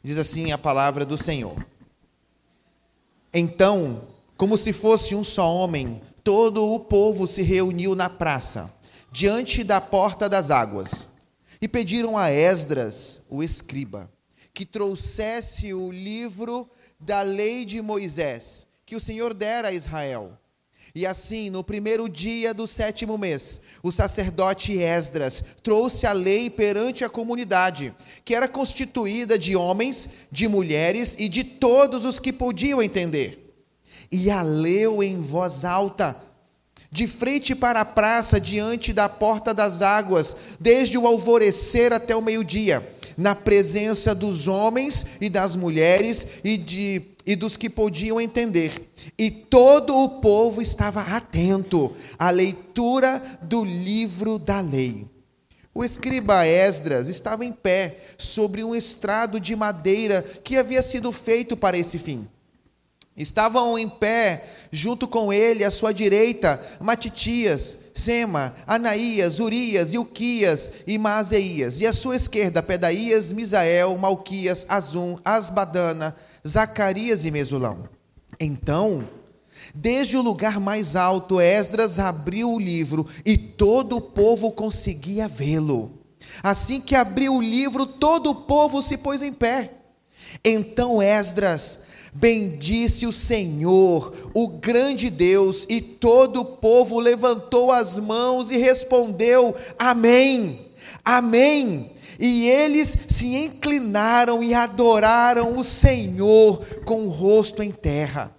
Diz assim a palavra do Senhor. Então, como se fosse um só homem, todo o povo se reuniu na praça, diante da porta das águas, e pediram a Esdras, o escriba, que trouxesse o livro da lei de Moisés, que o Senhor dera a Israel. E assim, no primeiro dia do 7º mês, o sacerdote Esdras trouxe a lei perante a comunidade, que era constituída de homens, de mulheres e de todos os que podiam entender. E a leu em voz alta, de frente para a praça, diante da porta das águas, desde o alvorecer até o meio-dia, na presença dos homens e das mulheres e dos que podiam entender. E todo o povo estava atento à leitura do livro da lei. O escriba Esdras estava em pé sobre um estrado de madeira que havia sido feito para esse fim. Estavam em pé, junto com ele, à sua direita, Matitias, Sema, Anaías, Urias, Ilquias e Maaseías, e à sua esquerda, Pedaías, Misael, Malquias, Azum, Asbadana, Zacarias e Mesulão. Então, desde o lugar mais alto, Esdras abriu o livro e todo o povo conseguia vê-lo. Assim que abriu o livro, todo o povo se pôs em pé. Então Esdras bendisse o Senhor, o grande Deus, e todo o povo levantou as mãos e respondeu: Amém, Amém. E eles se inclinaram e adoraram o Senhor com o rosto em terra.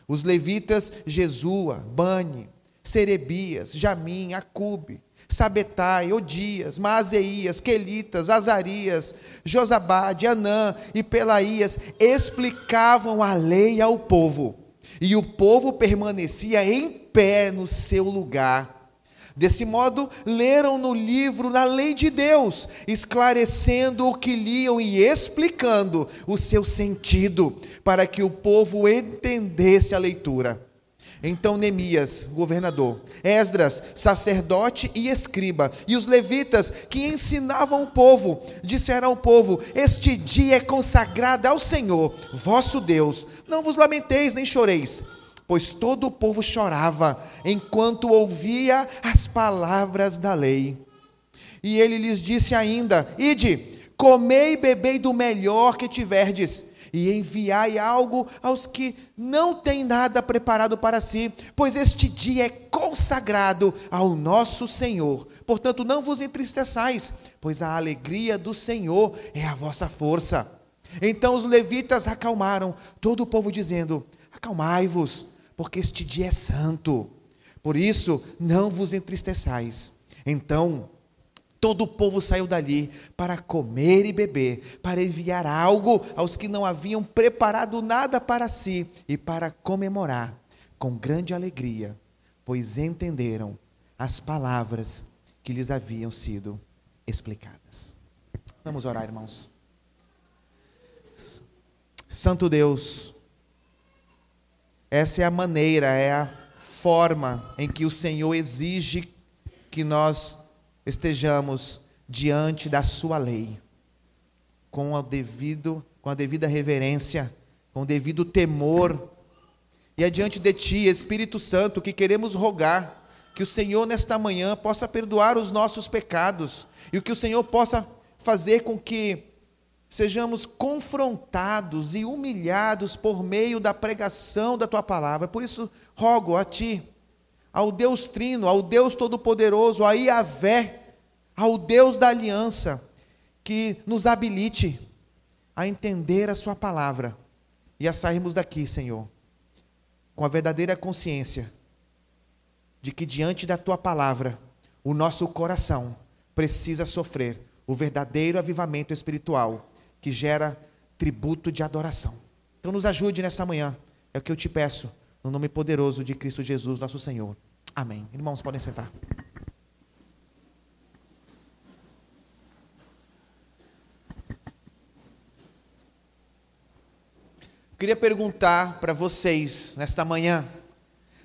Os levitas Jesua, Bani, Serebias, Jamim, Acube, Sabetai, Odias, Maaseías, Quelitas, Azarias, Josabade, Anã e Pelaías explicavam a lei ao povo, e o povo permanecia em pé no seu lugar. Desse modo, leram no livro da lei de Deus, esclarecendo o que liam e explicando o seu sentido, para que o povo entendesse a leitura. Então Neemias, governador, Esdras, sacerdote e escriba, e os levitas que ensinavam o povo, disseram ao povo: Este dia é consagrado ao Senhor, vosso Deus, não vos lamenteis nem choreis. Pois todo o povo chorava, enquanto ouvia as palavras da lei. E ele lhes disse ainda: Ide, comei e bebei do melhor que tiverdes, e enviai algo aos que não têm nada preparado para si, pois este dia é consagrado ao nosso Senhor. Portanto, não vos entristeçais, pois a alegria do Senhor é a vossa força. Então os levitas acalmaram todo o povo, dizendo: Acalmai-vos, porque este dia é santo, por isso não vos entristeçais. Então todo o povo saiu dali para comer e beber, para enviar algo aos que não haviam preparado nada para si, e para comemorar com grande alegria, pois entenderam as palavras que lhes haviam sido explicadas. Vamos orar, irmãos. Santo Deus, essa é a maneira, é a forma em que o Senhor exige que nós estejamos diante da sua lei, com a devida reverência, com o devido temor, e é diante de Ti, Espírito Santo, que queremos rogar que o Senhor nesta manhã possa perdoar os nossos pecados, e que o Senhor possa fazer com que sejamos confrontados e humilhados por meio da pregação da Tua palavra. Por isso rogo a Ti, ao Deus Trino, ao Deus Todo-Poderoso, a Iavé, ao Deus da aliança, que nos habilite a entender a Sua palavra e a sairmos daqui, Senhor, com a verdadeira consciência de que diante da Tua palavra o nosso coração precisa sofrer o verdadeiro avivamento espiritual que gera tributo de adoração. Então nos ajude nesta manhã, é o que eu te peço, no nome poderoso de Cristo Jesus, nosso Senhor. Amém. Irmãos, podem sentar. Queria perguntar para vocês nesta manhã: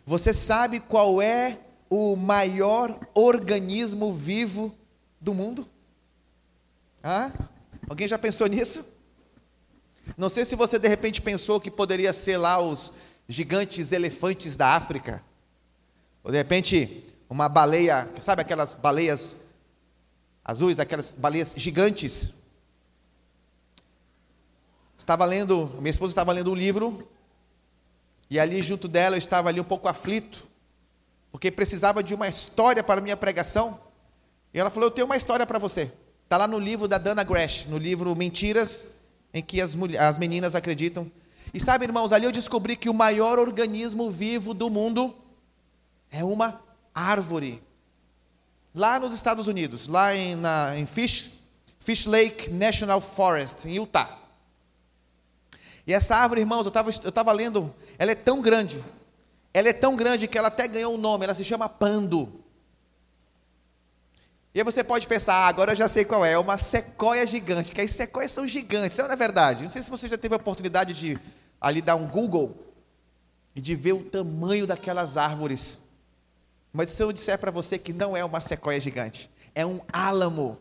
você sabe qual é o maior organismo vivo do mundo? Alguém já pensou nisso? Não sei se você de repente pensou que poderia ser lá os gigantes elefantes da África. Ou de repente uma baleia, sabe aquelas baleias azuis, aquelas baleias gigantes. Minha esposa estava lendo um livro, e ali junto dela eu estava ali um pouco aflito, porque precisava de uma história para a minha pregação, e ela falou, eu tenho uma história para você, está lá no livro da Dana Gresh, no livro Mentiras, em que as meninas acreditam, e sabe irmãos, ali eu descobri que o maior organismo vivo do mundo é uma árvore, lá nos Estados Unidos, lá em Fish Lake National Forest, em Utah. E essa árvore, irmãos, eu estava lendo, ela é tão grande que ela até ganhou um nome, ela se chama pando. E aí você pode pensar, agora eu já sei qual é uma sequoia gigante, que as sequoias são gigantes, não é verdade? Não sei se você já teve a oportunidade de ali dar um Google e de ver o tamanho daquelas árvores. Mas se eu disser para você que não é uma sequoia gigante, é um álamo.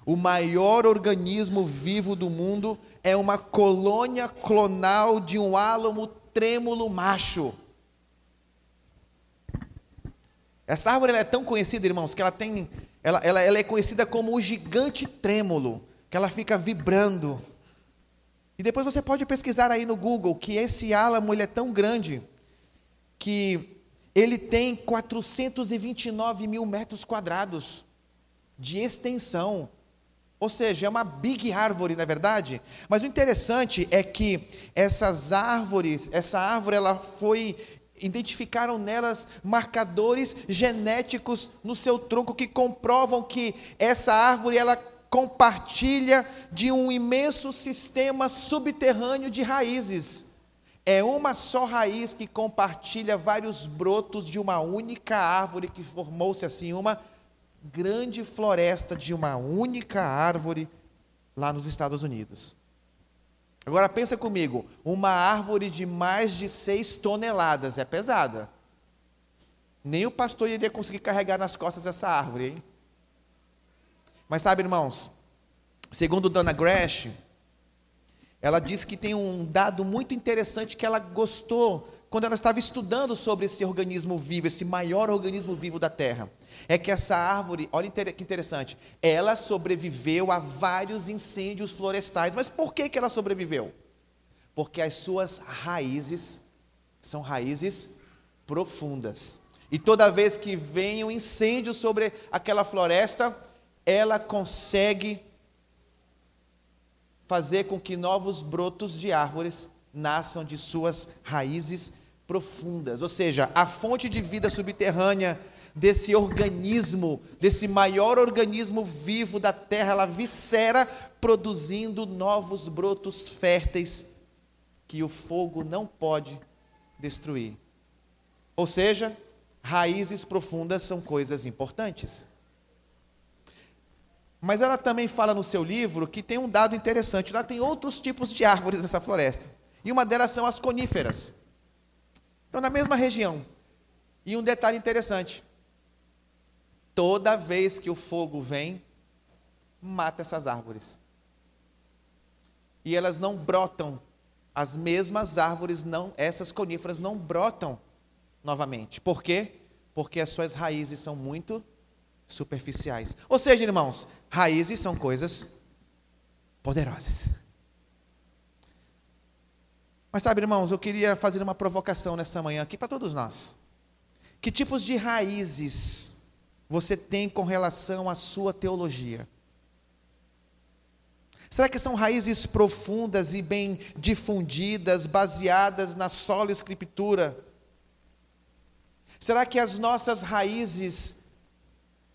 O maior organismo vivo do mundo é uma colônia clonal de um álamo trêmulo macho. Essa árvore ela é tão conhecida, irmãos, que ela é conhecida como o gigante trêmulo, que ela fica vibrando. E depois você pode pesquisar aí no Google que esse álamo ele é tão grande que ele tem 429 mil metros quadrados de extensão. Ou seja, é uma big árvore, não é verdade? Mas o interessante é que essa árvore, identificaram nelas marcadores genéticos no seu tronco que comprovam que essa árvore, ela compartilha de um imenso sistema subterrâneo de raízes. É uma só raiz que compartilha vários brotos de uma única árvore que formou-se assim uma grande floresta de uma única árvore lá nos Estados Unidos. Agora pensa comigo, uma árvore de mais de 6 toneladas, é pesada. Nem o pastor iria conseguir carregar nas costas essa árvore, hein? Mas sabe, irmãos, segundo Dana Gresh, ela diz que tem um dado muito interessante que ela gostou quando ela estava estudando sobre esse organismo vivo, esse maior organismo vivo da Terra. É que essa árvore, olha que interessante, ela sobreviveu a vários incêndios florestais. Mas por que ela sobreviveu? Porque as suas raízes são raízes profundas. E toda vez que vem um incêndio sobre aquela floresta, ela consegue fazer com que novos brotos de árvores nasçam de suas raízes profundas. Ou seja, a fonte de vida subterrânea desse organismo, desse maior organismo vivo da terra, ela viscera, produzindo novos brotos férteis que o fogo não pode destruir. Ou seja, raízes profundas são coisas importantes. Mas ela também fala no seu livro que tem um dado interessante. Lá tem outros tipos de árvores nessa floresta. E uma delas são as coníferas. Então, na mesma região. E um detalhe interessante. Toda vez que o fogo vem, mata essas árvores. E elas não brotam. As mesmas árvores, essas coníferas não brotam novamente. Por quê? Porque as suas raízes são muito superficiais. Ou seja, irmãos, raízes são coisas poderosas. Mas sabe, irmãos, eu queria fazer uma provocação nessa manhã aqui para todos nós. Que tipos de raízes você tem com relação à sua teologia? Será que são raízes profundas e bem difundidas, baseadas na sola escritura? Será que as nossas raízes,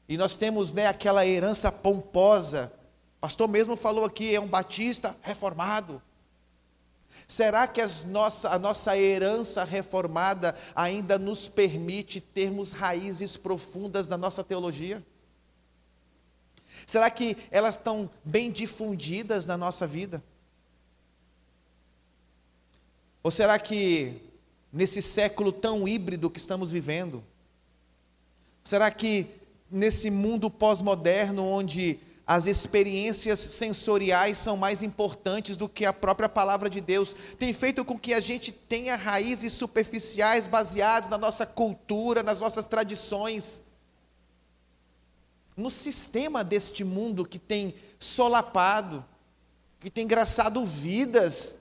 e nós temos aquela herança pomposa, o pastor mesmo falou aqui, é um batista reformado. Será que a nossa herança reformada ainda nos permite termos raízes profundas na nossa teologia? Será que elas estão bem difundidas na nossa vida? Ou será que nesse século tão híbrido que estamos vivendo, será que nesse mundo pós-moderno onde as experiências sensoriais são mais importantes do que a própria palavra de Deus, tem feito com que a gente tenha raízes superficiais baseadas na nossa cultura, nas nossas tradições, no sistema deste mundo que tem solapado, que tem engraçado vidas,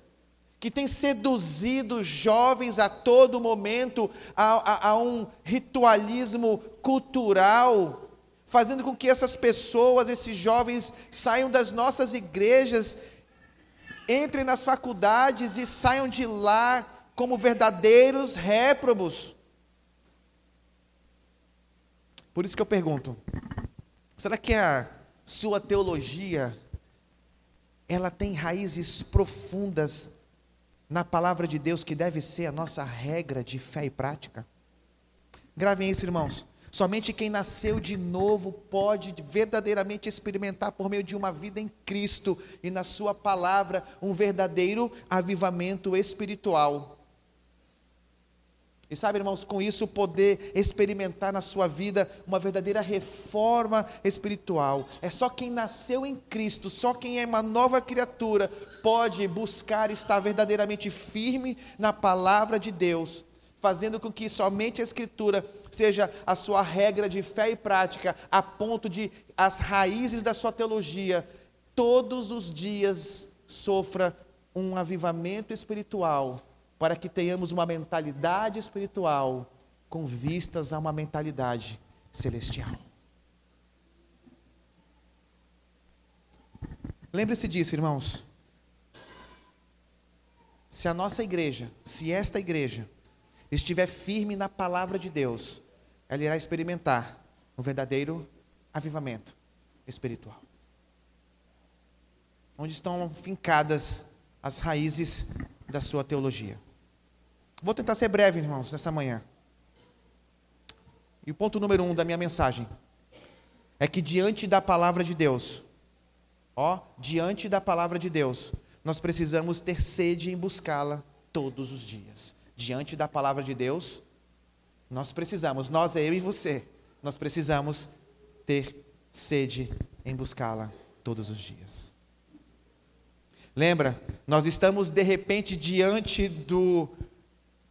que tem seduzido jovens a todo momento a um ritualismo cultural, fazendo com que essas pessoas, esses jovens, saiam das nossas igrejas, entrem nas faculdades e saiam de lá como verdadeiros réprobos. Por isso que eu pergunto, será que a sua teologia, ela tem raízes profundas na palavra de Deus, que deve ser a nossa regra de fé e prática? Gravem isso, irmãos. Somente quem nasceu de novo pode verdadeiramente experimentar, por meio de uma vida em Cristo e na sua palavra, um verdadeiro avivamento espiritual. E sabe, irmãos, com isso poder experimentar na sua vida uma verdadeira reforma espiritual. É só quem nasceu em Cristo, só quem é uma nova criatura, pode buscar estar verdadeiramente firme na palavra de Deus, fazendo com que somente a Escritura seja a sua regra de fé e prática, a ponto de as raízes da sua teologia, todos os dias sofra um avivamento espiritual, para que tenhamos uma mentalidade espiritual com vistas a uma mentalidade celestial. Lembre-se disso, irmãos. Se a nossa igreja, se esta igreja estiver firme na palavra de Deus, ela irá experimentar um verdadeiro avivamento espiritual. Onde estão fincadas as raízes da sua teologia. Vou tentar ser breve, irmãos, nessa manhã. E o ponto número 1 da minha mensagem é que diante da palavra de Deus, diante da palavra de Deus, nós precisamos ter sede em buscá-la todos os dias. Diante da palavra de Deus, nós, eu e você, nós precisamos ter sede em buscá-la todos os dias. Lembra, nós estamos de repente diante do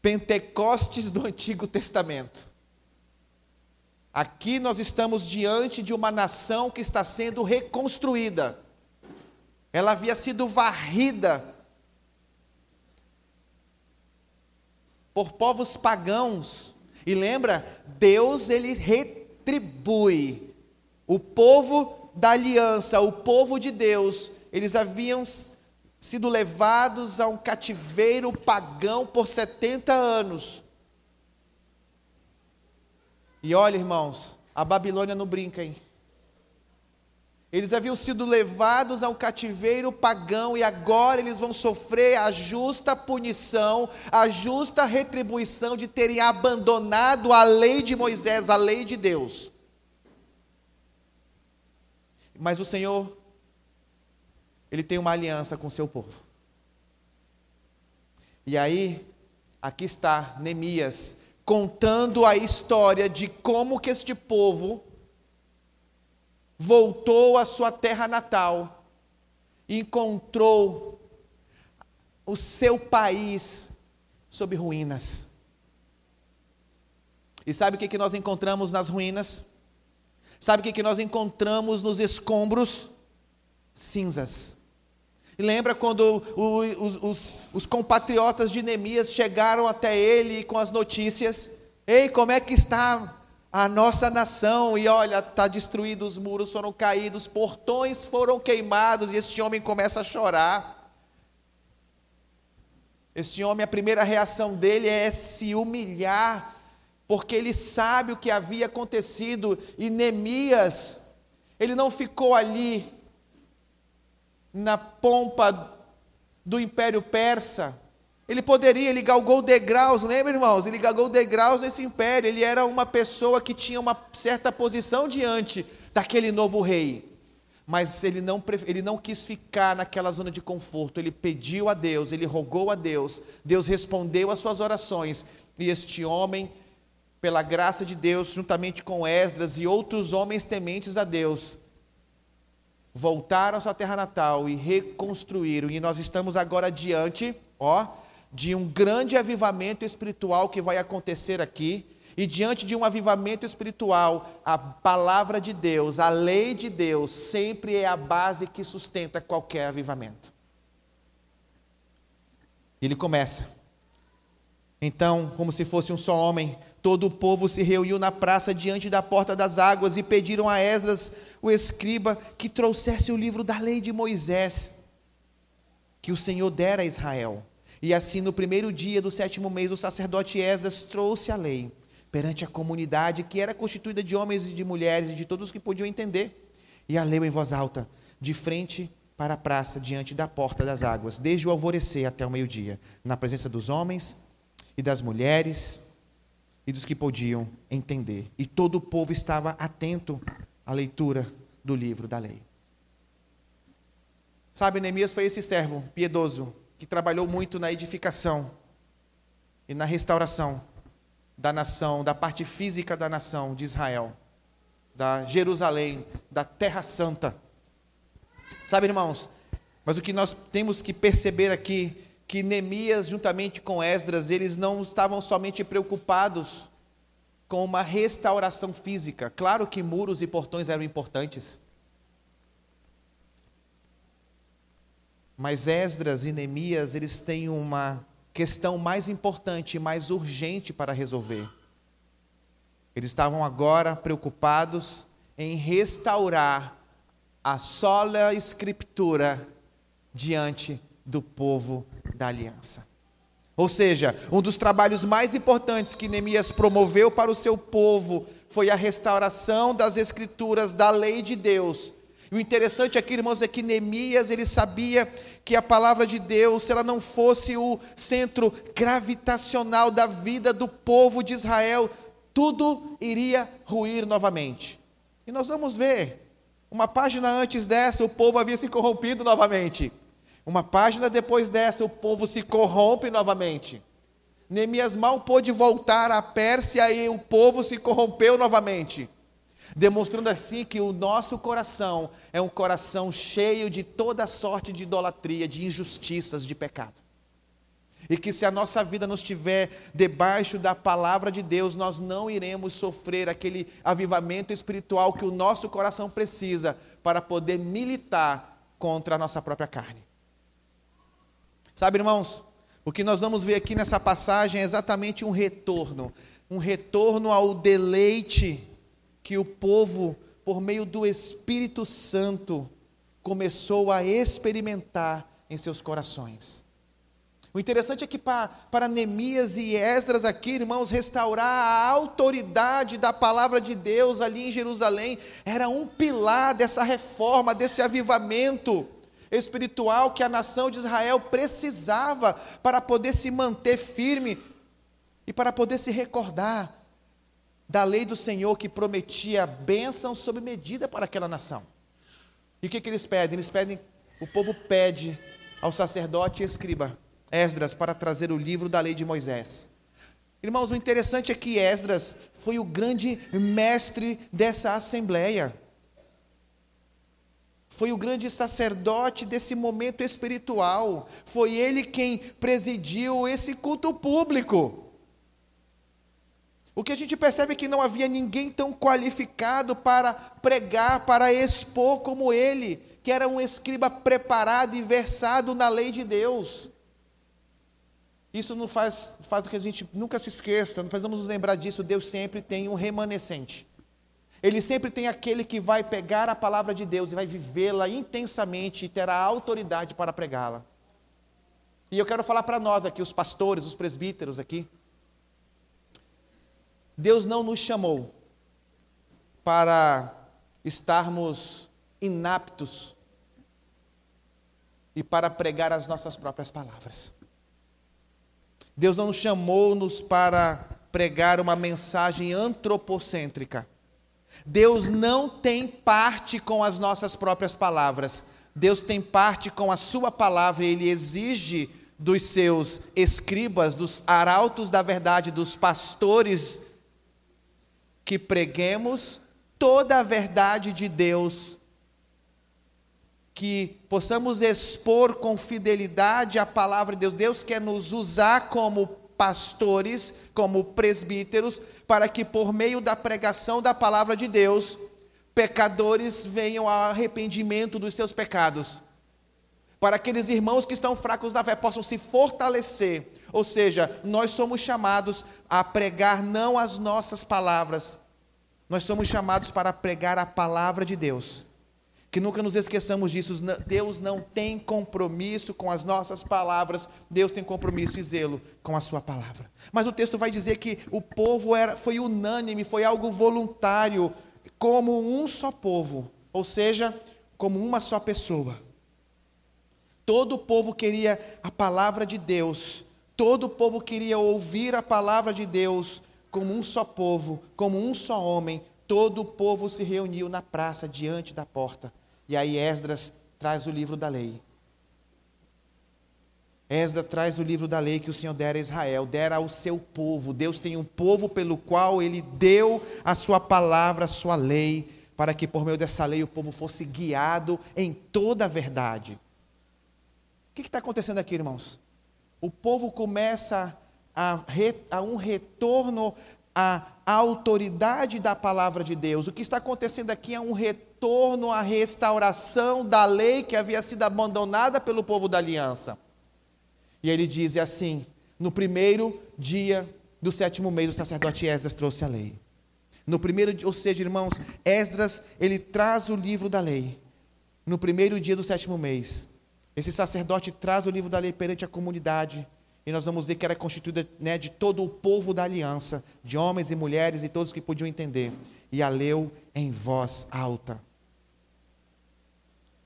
Pentecostes do Antigo Testamento. Aqui nós estamos diante de uma nação que está sendo reconstruída. Ela havia sido varrida por povos pagãos. E lembra, Deus, ele retribui. O povo da aliança, o povo de Deus, eles haviam sido levados a um cativeiro pagão por 70 anos. E olha, irmãos, a Babilônia não brinca, hein? Eles haviam sido levados a um cativeiro pagão e agora eles vão sofrer a justa punição, a justa retribuição de terem abandonado a lei de Moisés, a lei de Deus. Mas o Senhor, Ele tem uma aliança com o seu povo. E aí, aqui está Neemias, contando a história de como que este povo voltou à sua terra natal e encontrou o seu país sob ruínas. E sabe o que nós encontramos nas ruínas? Sabe o que nós encontramos nos escombros? Cinzas. E lembra quando os compatriotas de Neemias chegaram até ele com as notícias? Ei, como é que está a nossa nação? E olha, está destruído, os muros foram caídos, portões foram queimados, e este homem começa a chorar. Este homem, a primeira reação dele é se humilhar, porque ele sabe o que havia acontecido. E Neemias, ele não ficou ali na pompa do Império Persa. Ele galgou degraus, lembra, irmãos? Ele galgou degraus nesse império. Ele era uma pessoa que tinha uma certa posição diante daquele novo rei. Mas ele não quis ficar naquela zona de conforto. Ele pediu a Deus, ele rogou a Deus. Deus respondeu às suas orações. E este homem, pela graça de Deus, juntamente com Esdras e outros homens tementes a Deus, voltaram à sua terra natal e reconstruíram. E nós estamos agora diante, de um grande avivamento espiritual que vai acontecer aqui. E diante de um avivamento espiritual, a palavra de Deus, a lei de Deus, sempre é a base que sustenta qualquer avivamento. Ele começa. Então, como se fosse um só homem, todo o povo se reuniu na praça diante da porta das águas e pediram a Esdras, o escriba, que trouxesse o livro da lei de Moisés, que o Senhor dera a Israel. E assim, no primeiro dia do 7º mês, o sacerdote Esdras trouxe a lei perante a comunidade, que era constituída de homens e de mulheres e de todos que podiam entender, e a leu em voz alta, de frente para a praça, diante da porta das águas, desde o alvorecer até o meio-dia, na presença dos homens e das mulheres e dos que podiam entender. E todo o povo estava atento à leitura do livro da lei. Sabe, Neemias foi esse servo piedoso que trabalhou muito na edificação e na restauração da nação, da parte física da nação de Israel, da Jerusalém, da Terra Santa. Sabe, irmãos, mas o que nós temos que perceber aqui, que Neemias, juntamente com Esdras, eles não estavam somente preocupados com uma restauração física. Claro que muros e portões eram importantes, mas Esdras e Neemias, eles têm uma questão mais importante e mais urgente para resolver. Eles estavam agora preocupados em restaurar a sola escritura diante do povo da aliança. Ou seja, um dos trabalhos mais importantes que Neemias promoveu para o seu povo foi a restauração das escrituras, da lei de Deus. E o interessante aqui, irmãos, é que Neemias, ele sabia que a palavra de Deus, se ela não fosse o centro gravitacional da vida do povo de Israel, tudo iria ruir novamente. E nós vamos ver, uma página antes dessa, o povo havia se corrompido novamente. Uma página depois dessa, o povo se corrompe novamente. Neemias mal pôde voltar à Pérsia e o povo se corrompeu novamente, demonstrando assim que o nosso coração é um coração cheio de toda sorte de idolatria, de injustiças, de pecado. E que se a nossa vida não estiver debaixo da palavra de Deus, nós não iremos sofrer aquele avivamento espiritual que o nosso coração precisa para poder militar contra a nossa própria carne. Sabe, irmãos, o que nós vamos ver aqui nessa passagem é exatamente um retorno ao deleite que o povo, por meio do Espírito Santo, começou a experimentar em seus corações. O interessante é que para Neemias e Esdras aqui, irmãos, restaurar a autoridade da palavra de Deus ali em Jerusalém, era um pilar dessa reforma, desse avivamento espiritual que a nação de Israel precisava para poder se manter firme e para poder se recordar da lei do Senhor que prometia bênção sob medida para aquela nação. E o que eles pedem? O povo pede ao sacerdote e escriba Esdras para trazer o livro da lei de Moisés. Irmãos, o interessante é que Esdras foi o grande mestre dessa assembleia. Foi o grande sacerdote desse momento espiritual. Foi ele quem presidiu esse culto público. O que a gente percebe é que não havia ninguém tão qualificado para pregar, para expor como ele, que era um escriba preparado e versado na lei de Deus. Isso não faz com que a gente nunca se esqueça, não precisamos nos lembrar disso. Deus sempre tem um remanescente. Ele sempre tem aquele que vai pegar a palavra de Deus e vai vivê-la intensamente e terá autoridade para pregá-la. E eu quero falar para nós aqui, os pastores, os presbíteros aqui. Deus não nos chamou para estarmos inaptos e para pregar as nossas próprias palavras. Deus não nos chamou-nos para pregar uma mensagem antropocêntrica. Deus não tem parte com as nossas próprias palavras. Deus tem parte com a sua palavra e Ele exige dos seus escribas, dos arautos da verdade, dos pastores, que preguemos toda a verdade de Deus que possamos expor com fidelidade a palavra de Deus. Deus quer nos usar como pastores, como presbíteros, para que por meio da pregação da palavra de Deus, pecadores venham ao arrependimento dos seus pecados. Para aqueles irmãos que estão fracos na fé possam se fortalecer. Ou seja, nós somos chamados a pregar não as nossas palavras, nós somos chamados para pregar a palavra de Deus. Que nunca nos esqueçamos disso. Deus não tem compromisso com as nossas palavras, Deus tem compromisso e zelo com a sua palavra. Mas o texto vai dizer que o povo foi unânime, foi algo voluntário, como um só povo, ou seja, como uma só pessoa. Todo o povo queria a palavra de Deus, todo o povo queria ouvir a palavra de Deus, como um só povo, como um só homem. Todo o povo se reuniu na praça, diante da porta. E aí Esdras traz o livro da lei. Esdras traz o livro da lei que o Senhor dera a Israel, dera ao seu povo. Deus tem um povo pelo qual Ele deu a sua palavra, a sua lei, para que por meio dessa lei o povo fosse guiado em toda a verdade. O que está acontecendo aqui, irmãos? O povo começa a um retorno à autoridade da palavra de Deus. O que está acontecendo aqui é um retorno à restauração da lei que havia sido abandonada pelo povo da aliança. E ele diz assim: no primeiro dia do 7º mês, o sacerdote Esdras trouxe a lei. No primeiro dia, ou seja, irmãos, Esdras, ele traz o livro da lei. No primeiro dia do 7º mês, esse sacerdote traz o livro da lei perante a comunidade. E nós vamos ver que era constituída, de todo o povo da aliança, de homens e mulheres e todos que podiam entender. E a leu em voz alta.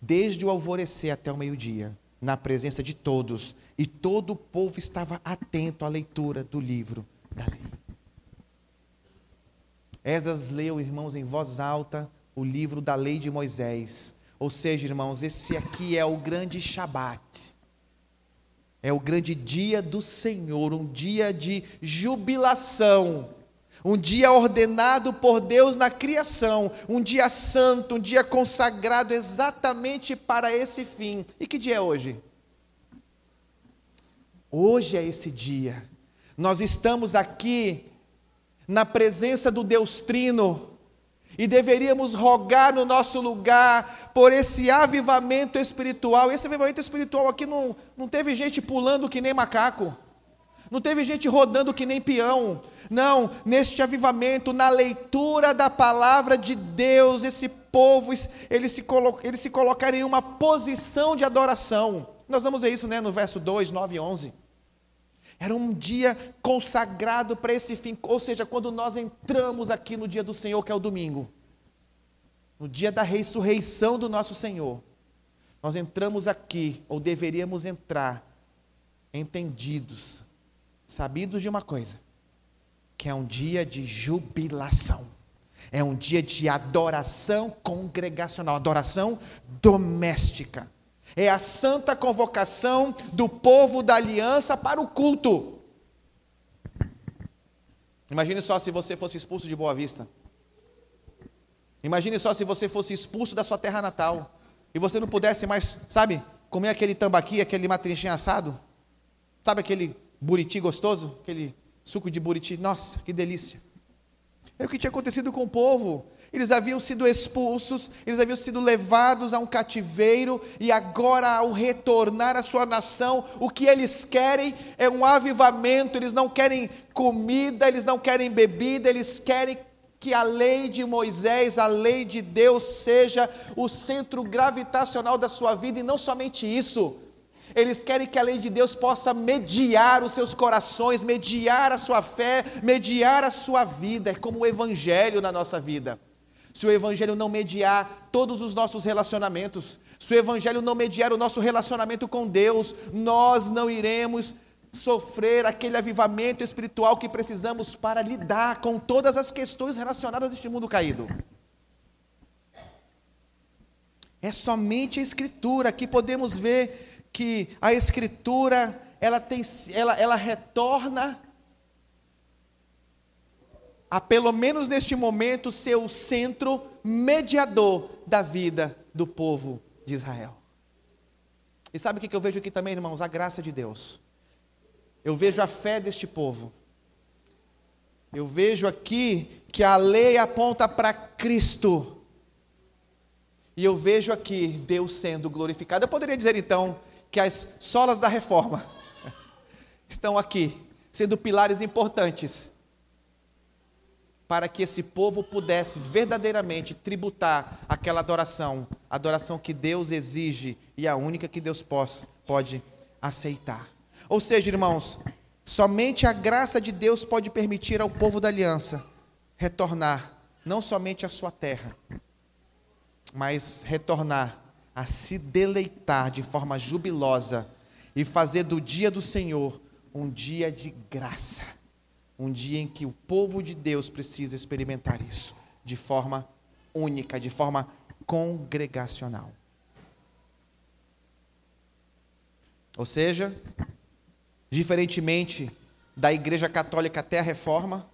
Desde o alvorecer até o meio-dia, na presença de todos, e todo o povo estava atento à leitura do livro da lei. Esdras leu, irmãos, em voz alta, o livro da lei de Moisés. Ou seja, irmãos, esse aqui é o grande Shabat. É o grande dia do Senhor, um dia de jubilação, um dia ordenado por Deus na criação, um dia santo, um dia consagrado exatamente para esse fim. E que dia é hoje? Hoje é esse dia. Nós estamos aqui na presença do Deus Trino e deveríamos rogar no nosso lugar por esse avivamento espiritual. Esse avivamento espiritual aqui não teve gente pulando que nem macaco, não teve gente rodando que nem peão. Não, neste avivamento, na leitura da palavra de Deus, esse povo, eles se colocaram em uma posição de adoração. Nós vamos ver isso, no verso 2, 9 e 11. Era um dia consagrado para esse fim, ou seja, quando nós entramos aqui no dia do Senhor, que é o domingo, no dia da ressurreição do nosso Senhor, nós entramos aqui, ou deveríamos entrar, entendidos, sabidos de uma coisa, que é um dia de jubilação, é um dia de adoração congregacional, adoração doméstica. É a santa convocação do povo da aliança para o culto. Imagine só se você fosse expulso de Boa Vista. Imagine só se você fosse expulso da sua terra natal. E você não pudesse mais, comer aquele tambaqui, aquele matrinchim assado. Sabe aquele buriti gostoso? Aquele suco de buriti. Nossa, que delícia. É o que tinha acontecido com o povo. Eles haviam sido expulsos, eles haviam sido levados a um cativeiro, e agora, ao retornar à sua nação, o que eles querem é um avivamento. Eles não querem comida, eles não querem bebida, eles querem que a lei de Moisés, a lei de Deus, seja o centro gravitacional da sua vida. E não somente isso, eles querem que a lei de Deus possa mediar os seus corações, mediar a sua fé, mediar a sua vida. É como o Evangelho na nossa vida. Se o Evangelho não mediar todos os nossos relacionamentos, se o Evangelho não mediar o nosso relacionamento com Deus, nós não iremos sofrer aquele avivamento espiritual que precisamos para lidar com todas as questões relacionadas a este mundo caído. É somente a Escritura. Aqui podemos ver que a Escritura, ela retorna a, pelo menos neste momento, ser o centro mediador da vida do povo de Israel. E sabe o que eu vejo aqui também, irmãos? A graça de Deus. Eu vejo a fé deste povo. Eu vejo aqui que a lei aponta para Cristo. E eu vejo aqui Deus sendo glorificado. Eu poderia dizer então que as solas da reforma estão aqui, sendo pilares importantes, para que esse povo pudesse verdadeiramente tributar aquela adoração, adoração que Deus exige e a única que Deus pode aceitar. Ou seja, irmãos, somente a graça de Deus pode permitir ao povo da aliança retornar, não somente à sua terra, mas retornar a se deleitar de forma jubilosa e fazer do dia do Senhor um dia de graça, um dia em que o povo de Deus precisa experimentar isso de forma única, de forma congregacional. Ou seja, diferentemente da Igreja Católica até a Reforma,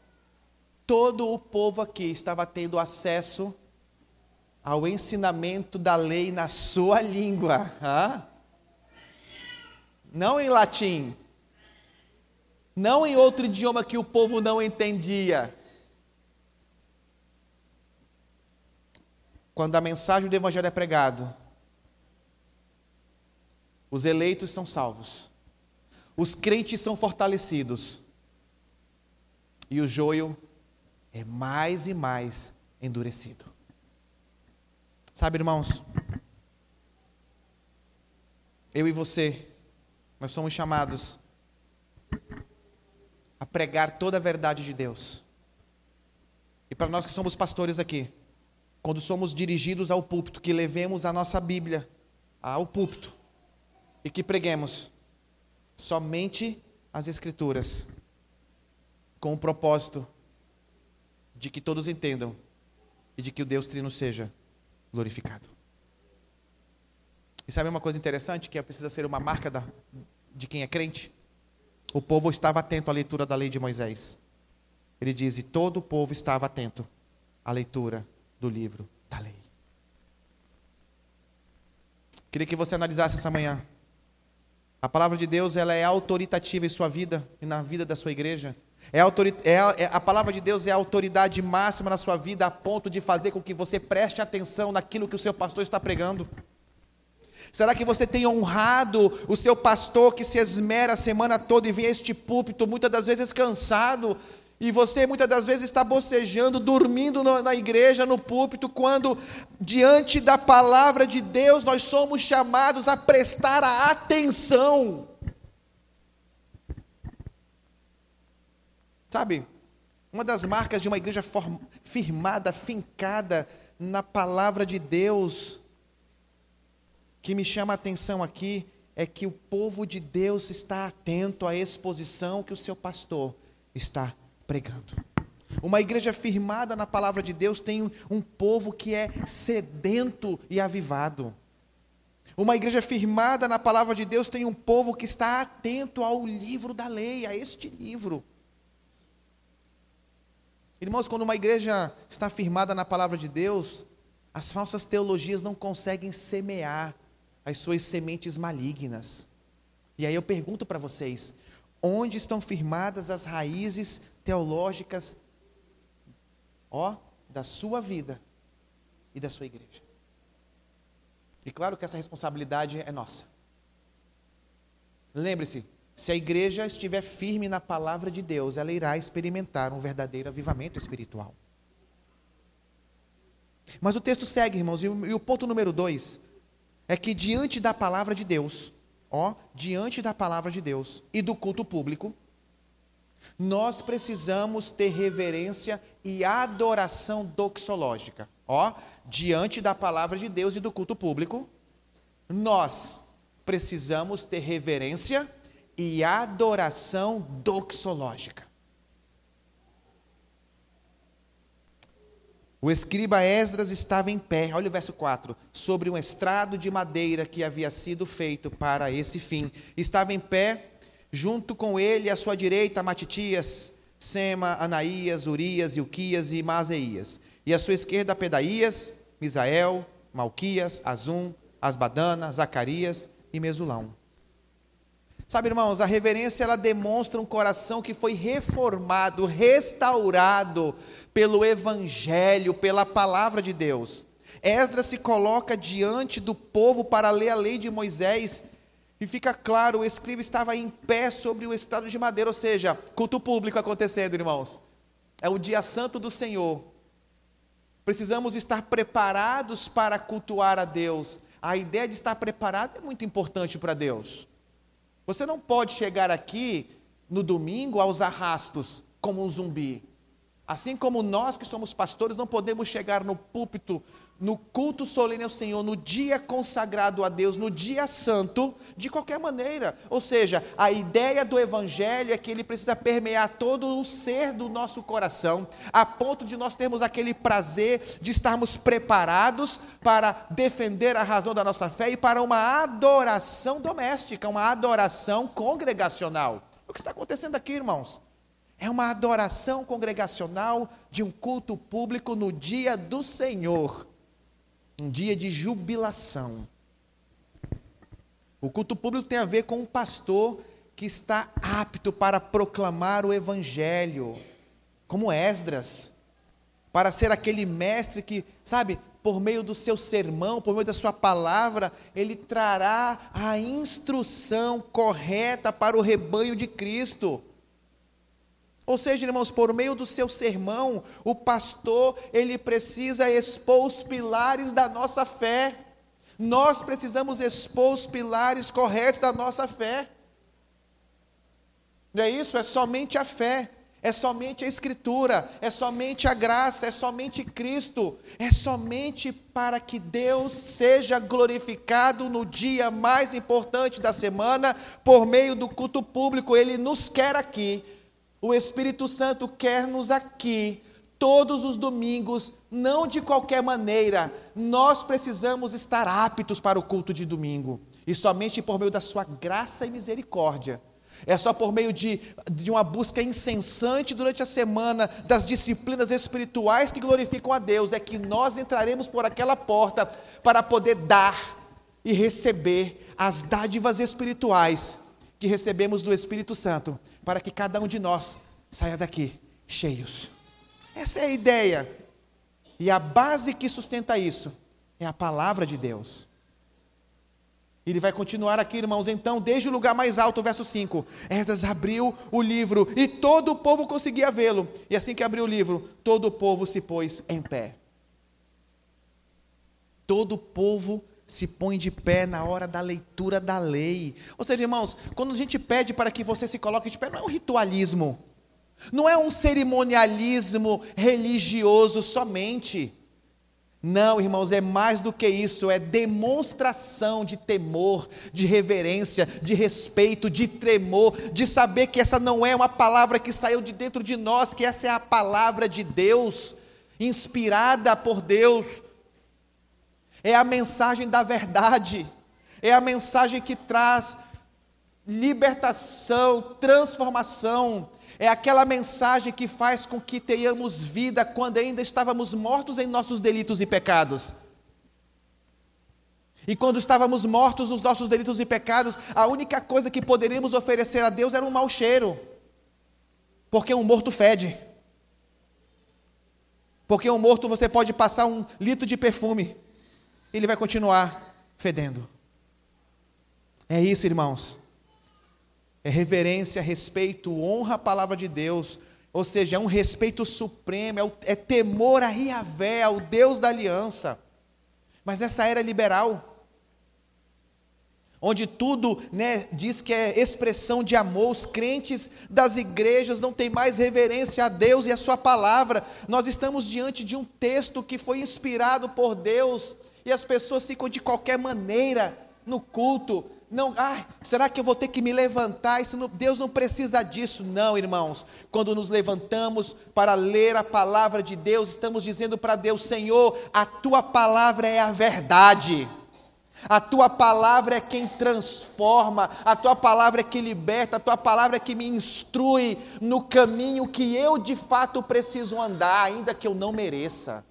todo o povo aqui estava tendo acesso ao ensinamento da lei na sua língua. Não em latim, não em outro idioma que o povo não entendia. Quando a mensagem do Evangelho é pregado, os eleitos são salvos, os crentes são fortalecidos, e o joio é mais e mais endurecido. Sabe, irmãos, eu e você, nós somos chamados a pregar toda a verdade de Deus. E para nós que somos pastores aqui, quando somos dirigidos ao púlpito, que levemos a nossa Bíblia ao púlpito e que preguemos somente as Escrituras, com o propósito de que todos entendam e de que o Deus Trino seja glorificado. E sabe uma coisa interessante que precisa ser uma marca de quem é crente? O povo estava atento à leitura da lei de Moisés. Ele diz, e todo o povo estava atento à leitura do livro da lei. Queria que você analisasse essa manhã. A palavra de Deus, ela é autoritativa em sua vida e na vida da sua igreja. A palavra de Deus é a autoridade máxima na sua vida, a ponto de fazer com que você preste atenção naquilo que o seu pastor está pregando. Será que você tem honrado o seu pastor que se esmera a semana toda e vem a este púlpito, muitas das vezes cansado, e você muitas das vezes está bocejando, dormindo na igreja, no púlpito, quando diante da palavra de Deus nós somos chamados a prestar a atenção? Sabe, uma das marcas de uma igreja firmada, fincada na palavra de Deus, que me chama a atenção aqui, é que o povo de Deus está atento à exposição que o seu pastor está pregando. Uma igreja firmada na palavra de Deus tem um povo que é sedento e avivado. Uma igreja firmada na palavra de Deus tem um povo que está atento ao livro da lei, a este livro. Irmãos, quando uma igreja está firmada na palavra de Deus, as falsas teologias não conseguem semear as suas sementes malignas. E aí eu pergunto para vocês, onde estão firmadas as raízes teológicas, da sua vida e da sua igreja? E claro que essa responsabilidade é nossa. Lembre-se, se a igreja estiver firme na palavra de Deus, ela irá experimentar um verdadeiro avivamento espiritual. Mas o texto segue, irmãos, e o ponto número 2 é que diante da palavra de Deus, diante da palavra de Deus e do culto público, nós precisamos ter reverência e adoração doxológica. Diante da palavra de Deus e do culto público, nós precisamos ter reverência e adoração doxológica. O escriba Esdras estava em pé, olha o verso 4, sobre um estrado de madeira que havia sido feito para esse fim. Estava em pé, junto com ele, à sua direita, Matitias, Sema, Anaías, Urias, Ilquias e Maaseias. E à sua esquerda, Pedaías, Misael, Malquias, Azum, Asbadana, Zacarias, e Mesulão. Sabe, irmãos, a reverência ela demonstra um coração que foi reformado, restaurado pelo Evangelho, pela palavra de Deus. Esdras se coloca diante do povo para ler a lei de Moisés e fica claro, o escriba estava em pé sobre o estrado de madeira, ou seja, culto público acontecendo, irmãos. É o dia santo do Senhor. Precisamos estar preparados para cultuar a Deus. A ideia de estar preparado é muito importante para Deus. Você não pode chegar aqui no domingo aos arrastos como um zumbi. Assim como nós que somos pastores não podemos chegar no púlpito, no culto solene ao Senhor, no dia consagrado a Deus, no dia santo, de qualquer maneira. Ou seja, a ideia do Evangelho é que ele precisa permear todo o ser do nosso coração, a ponto de nós termos aquele prazer de estarmos preparados para defender a razão da nossa fé e para uma adoração doméstica, uma adoração congregacional. O que está acontecendo aqui, irmãos? É uma adoração congregacional de um culto público no dia do Senhor. Um dia de jubilação. O culto público tem a ver com um pastor que está apto para proclamar o Evangelho, como Esdras, para ser aquele mestre que, sabe, por meio do seu sermão, por meio da sua palavra, ele trará a instrução correta para o rebanho de Cristo. Ou seja, irmãos, por meio do seu sermão, o pastor, ele precisa expor os pilares da nossa fé. Nós precisamos expor os pilares corretos da nossa fé. Não é isso? É somente a fé, é somente a Escritura, é somente a graça, é somente Cristo. É somente para que Deus seja glorificado no dia mais importante da semana, por meio do culto público. Ele nos quer aqui. O Espírito Santo quer-nos aqui, todos os domingos, não de qualquer maneira. Nós precisamos estar aptos para o culto de domingo, e somente por meio da sua graça e misericórdia. É só por meio de uma busca incessante durante a semana, das disciplinas espirituais que glorificam a Deus, é que nós entraremos por aquela porta, para poder dar e receber as dádivas espirituais, que recebemos do Espírito Santo, para que cada um de nós saia daqui cheios. Essa é a ideia. E a base que sustenta isso é a palavra de Deus. Ele vai continuar aqui, irmãos. Então, desde o lugar mais alto, verso 5, Esdras abriu o livro e todo o povo conseguia vê-lo. E assim que abriu o livro, todo o povo se pôs em pé. Todo o povo se põe de pé na hora da leitura da lei. Ou seja, irmãos, quando a gente pede para que você se coloque de pé, não é um ritualismo, não é um cerimonialismo religioso somente. Não, irmãos, é mais do que isso, é demonstração de temor, de reverência, de respeito, de tremor, de saber que essa não é uma palavra que saiu de dentro de nós, que essa é a palavra de Deus, inspirada por Deus. É a mensagem da verdade, é a mensagem que traz libertação, transformação, é aquela mensagem que faz com que tenhamos vida quando ainda estávamos mortos em nossos delitos e pecados. E quando estávamos mortos nos nossos delitos e pecados, a única coisa que poderíamos oferecer a Deus era um mau cheiro, porque um morto fede. Porque um morto você pode passar 1 litro de perfume, ele vai continuar fedendo. É isso, irmãos. É reverência, respeito, honra à palavra de Deus. Ou seja, é um respeito supremo, é temor a Yahvé, ao Deus da aliança. Mas nessa era liberal, onde tudo, diz que é expressão de amor, os crentes das igrejas não têm mais reverência a Deus e a sua palavra. Nós estamos diante de um texto que foi inspirado por Deus, e as pessoas ficam de qualquer maneira no culto. Não, será que eu vou ter que me levantar? Deus não precisa disso. Não, irmãos. Quando nos levantamos para ler a palavra de Deus, estamos dizendo para Deus: Senhor, a tua palavra é a verdade. A tua palavra é quem transforma, a tua palavra é que liberta, a tua palavra é que me instrui no caminho que eu de fato preciso andar, ainda que eu não mereça.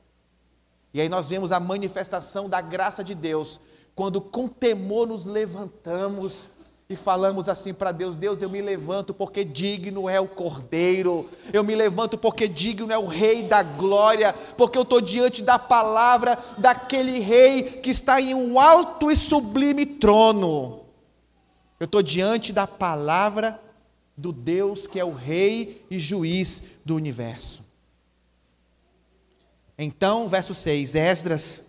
E aí nós vemos a manifestação da graça de Deus, quando com temor nos levantamos e falamos assim para Deus: Deus, eu me levanto porque digno é o Cordeiro, eu me levanto porque digno é o Rei da Glória, porque eu estou diante da palavra daquele Rei que está em um alto e sublime trono. Eu estou diante da palavra do Deus que é o Rei e Juiz do universo. Então, verso 6, Esdras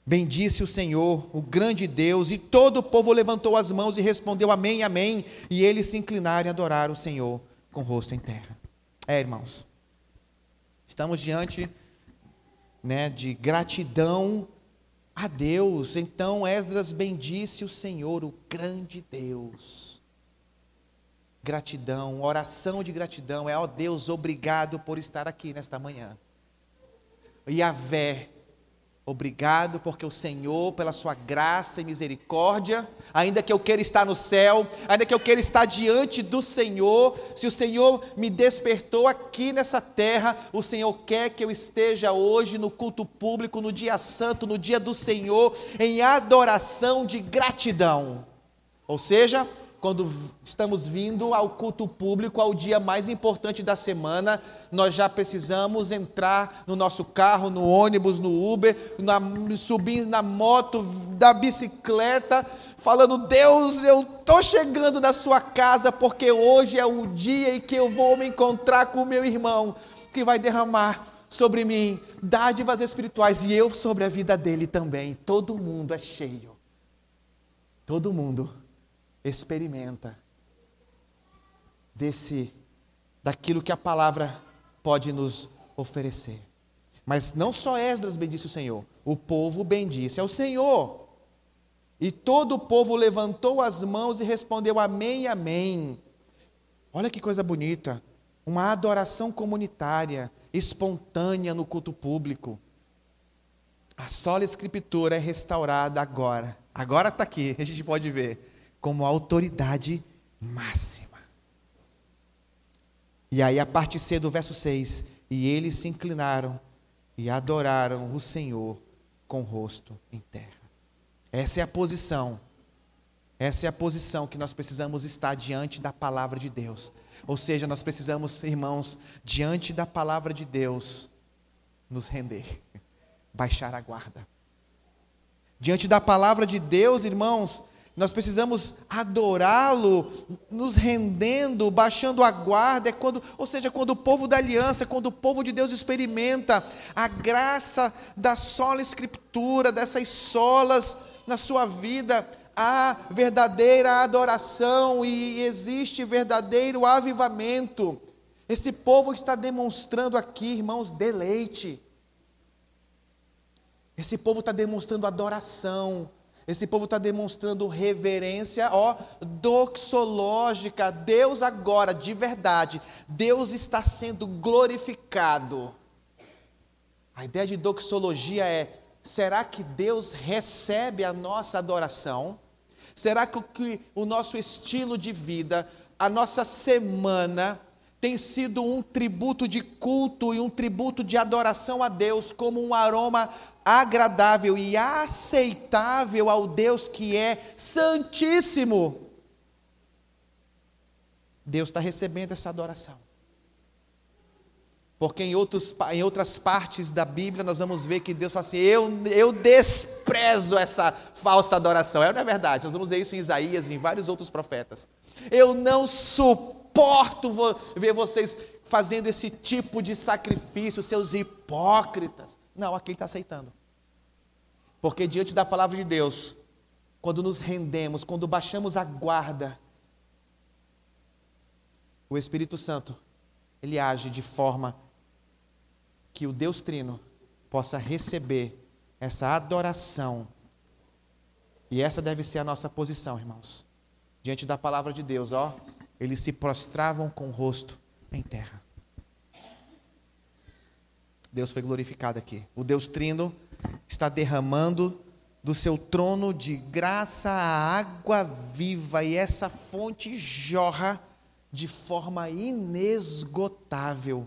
bendisse o Senhor, o grande Deus, e todo o povo levantou as mãos e respondeu amém, amém, e eles se inclinaram e adoraram o Senhor com o rosto em terra. Irmãos, estamos diante, de gratidão a Deus. Então Esdras bendisse o Senhor, o grande Deus. Gratidão, oração de gratidão, ó Deus, obrigado por estar aqui nesta manhã. Yahvé, obrigado porque o Senhor, pela sua graça e misericórdia, ainda que eu queira estar no céu, ainda que eu queira estar diante do Senhor, se o Senhor me despertou aqui nessa terra, o Senhor quer que eu esteja hoje no culto público, no dia santo, no dia do Senhor, em adoração de gratidão. Ou seja, quando estamos vindo ao culto público, ao dia mais importante da semana, nós já precisamos entrar no nosso carro, no ônibus, no Uber, subir na moto, da bicicleta, falando: Deus, eu estou chegando na sua casa, porque hoje é o dia em que eu vou me encontrar com o meu irmão, que vai derramar sobre mim dádivas espirituais, e eu sobre a vida dele também. Todo mundo é cheio, todo mundo experimenta daquilo que a palavra pode nos oferecer. Mas não só Esdras bendisse o Senhor, o povo bendisse ao Senhor. E todo o povo levantou as mãos e respondeu amém, amém. Olha que coisa bonita, uma adoração comunitária, espontânea no culto público. A sola escritura é restaurada agora está aqui, a gente pode ver, como autoridade máxima. E aí a parte C do verso 6, e eles se inclinaram e adoraram o Senhor com o rosto em terra. Essa é a posição que nós precisamos estar diante da palavra de Deus. Ou seja, nós precisamos, irmãos, diante da palavra de Deus, nos render, baixar a guarda. Diante da palavra de Deus, irmãos, nós precisamos adorá-lo, nos rendendo, baixando a guarda. Quando o povo da aliança, quando o povo de Deus experimenta a graça da sola escritura, dessas solas na sua vida, há verdadeira adoração e existe verdadeiro avivamento. Esse povo está demonstrando aqui, irmãos, deleite. Esse povo está demonstrando adoração. Esse povo está demonstrando reverência, doxológica. Deus agora, de verdade, Deus está sendo glorificado. A ideia de doxologia é: será que Deus recebe a nossa adoração? Será que o nosso estilo de vida, a nossa semana, tem sido um tributo de culto e um tributo de adoração a Deus, como um aroma agradável e aceitável ao Deus que é santíssimo? Deus está recebendo essa adoração. Porque em outras partes da Bíblia nós vamos ver que Deus fala assim: eu desprezo essa falsa adoração. Não é verdade? Nós vamos ver isso em Isaías e em vários outros profetas. Eu não suporto ver vocês fazendo esse tipo de sacrifício, seus hipócritas. Não, aqui ele está aceitando. Porque diante da palavra de Deus, quando nos rendemos, quando baixamos a guarda, o Espírito Santo, ele age de forma que o Deus Trino possa receber essa adoração. E essa deve ser a nossa posição, irmãos. Diante da palavra de Deus, eles se prostravam com o rosto em terra. Deus foi glorificado aqui. O Deus Trino está derramando do seu trono de graça a água viva, e essa fonte jorra de forma inesgotável.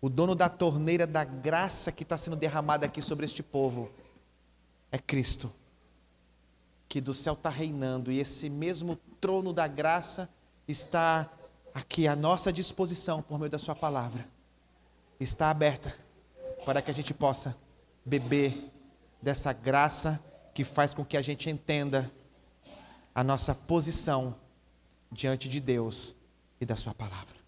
o dono da torneira da graça que está sendo derramada aqui sobre este povo é Cristo, que do céu está reinando, e esse mesmo trono da graça está aqui à nossa disposição por meio da sua palavra. Está aberta para que a gente possa beber dessa graça que faz com que a gente entenda a nossa posição diante de Deus e da sua palavra.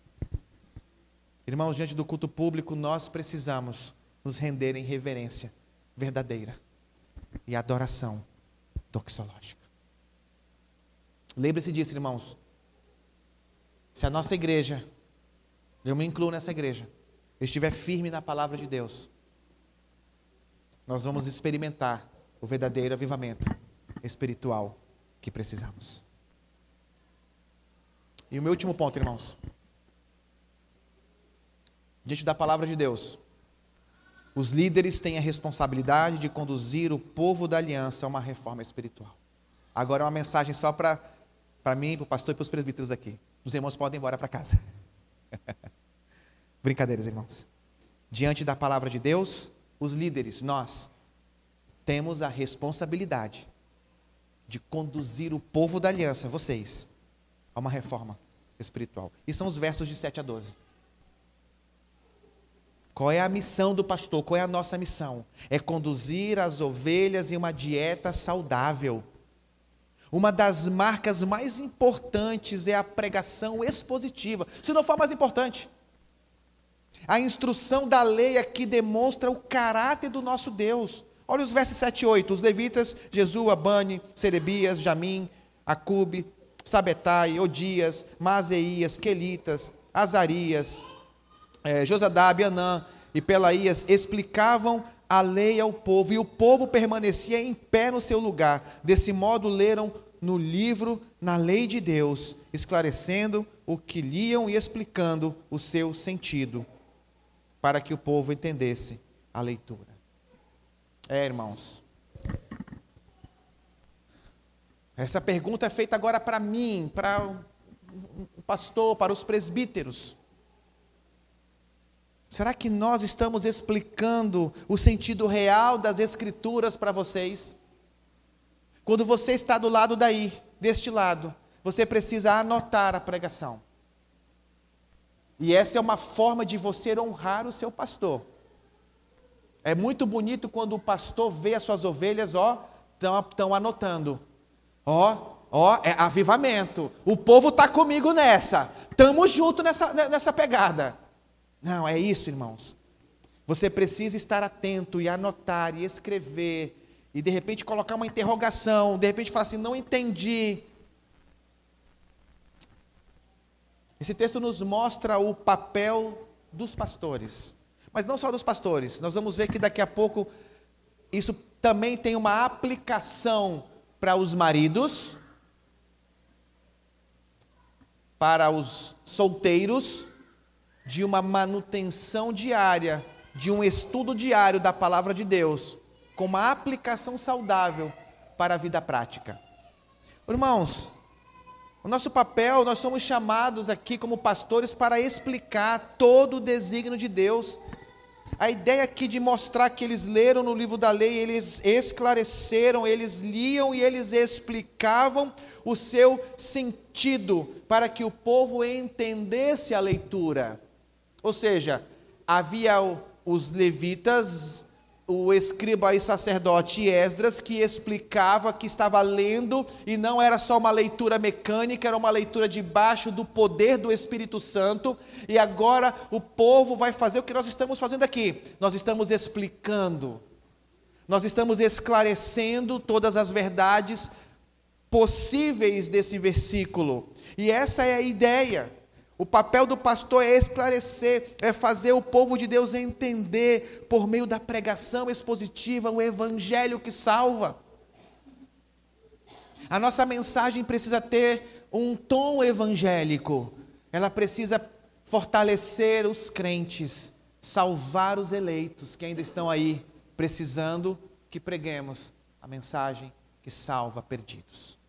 Irmãos, diante do culto público, nós precisamos nos render em reverência verdadeira e adoração doxológica. Lembre-se disso, irmãos. Se a nossa igreja, eu me incluo nessa igreja, estiver firme na palavra de Deus, nós vamos experimentar o verdadeiro avivamento espiritual que precisamos. E o meu último ponto, irmãos. Diante da palavra de Deus, os líderes têm a responsabilidade de conduzir o povo da aliança a uma reforma espiritual. Agora é uma mensagem só para mim, para o pastor e para os presbíteros aqui. Os irmãos podem ir embora para casa. Brincadeiras, irmãos. Diante da palavra de Deus, os líderes, nós, temos a responsabilidade de conduzir o povo da aliança, vocês, a uma reforma espiritual. E são os versos de 7 a 12. Qual é a missão do pastor? Qual é a nossa missão? É conduzir as ovelhas em uma dieta saudável. Uma das marcas mais importantes é a pregação expositiva, se não for a mais importante. A instrução da lei aqui demonstra o caráter do nosso Deus. Olha os versos 7 e 8. Os levitas, Jesua, Bani, Serebias, Jamim, Acube, Sabetai, Odias, Maaseias, Quelitas, Azarias, Josadab, Anã e Pelaías explicavam a lei ao povo, e o povo permanecia em pé no seu lugar. Desse modo leram no livro, na lei de Deus, esclarecendo o que liam e explicando o seu sentido, para que o povo entendesse a leitura. Irmãos, essa pergunta é feita agora para mim, para o pastor, para os presbíteros. Será que nós estamos explicando o sentido real das Escrituras para vocês? Quando você está do lado daí, deste lado, você precisa anotar a pregação. E essa é uma forma de você honrar o seu pastor. É muito bonito quando o pastor vê as suas ovelhas, estão anotando. É avivamento. O povo está comigo nessa. Estamos juntos nessa pegada. Não, é isso, irmãos. Você precisa estar atento e anotar e escrever. E de repente colocar uma interrogação. De repente falar assim, não entendi. Esse texto nos mostra o papel dos pastores. Mas não só dos pastores. Nós vamos ver que daqui a pouco isso também tem uma aplicação para os maridos, para os solteiros, de uma manutenção diária, de um estudo diário da palavra de Deus, com uma aplicação saudável para a vida prática. Irmãos, o nosso papel, nós somos chamados aqui como pastores para explicar todo o desígnio de Deus. A ideia aqui de mostrar que eles leram no livro da lei, eles esclareceram, eles liam e eles explicavam o seu sentido, para que o povo entendesse a leitura. Ou seja, havia os levitas, o escriba e sacerdote Esdras, que explicava que estava lendo, e não era só uma leitura mecânica, era uma leitura debaixo do poder do Espírito Santo. E agora o povo vai fazer o que nós estamos fazendo aqui. Nós estamos explicando, nós estamos esclarecendo todas as verdades possíveis desse versículo. E essa é a ideia. O papel do pastor é esclarecer, é fazer o povo de Deus entender, por meio da pregação expositiva, o evangelho que salva. A nossa mensagem precisa ter um tom evangélico. Ela precisa fortalecer os crentes, salvar os eleitos que ainda estão aí, precisando que preguemos a mensagem que salva perdidos.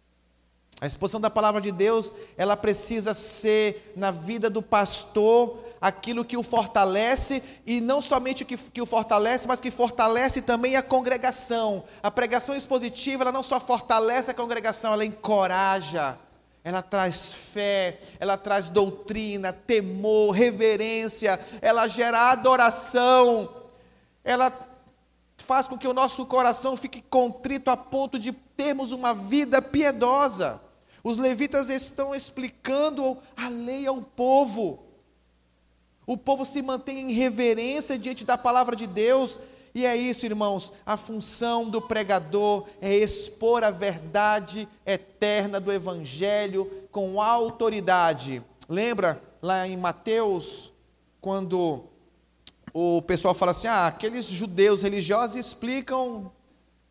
A exposição da palavra de Deus, ela precisa ser, na vida do pastor, aquilo que o fortalece, e não somente o que o fortalece, mas que fortalece também a congregação. A pregação expositiva, ela não só fortalece a congregação, ela encoraja, ela traz fé, ela traz doutrina, temor, reverência, ela gera adoração, ela faz com que o nosso coração fique contrito a ponto de termos uma vida piedosa. Os levitas estão explicando a lei ao povo. O povo se mantém em reverência diante da palavra de Deus. E é isso, irmãos, a função do pregador é expor a verdade eterna do Evangelho com autoridade. Lembra lá em Mateus, quando o pessoal fala assim, aqueles judeus religiosos explicam,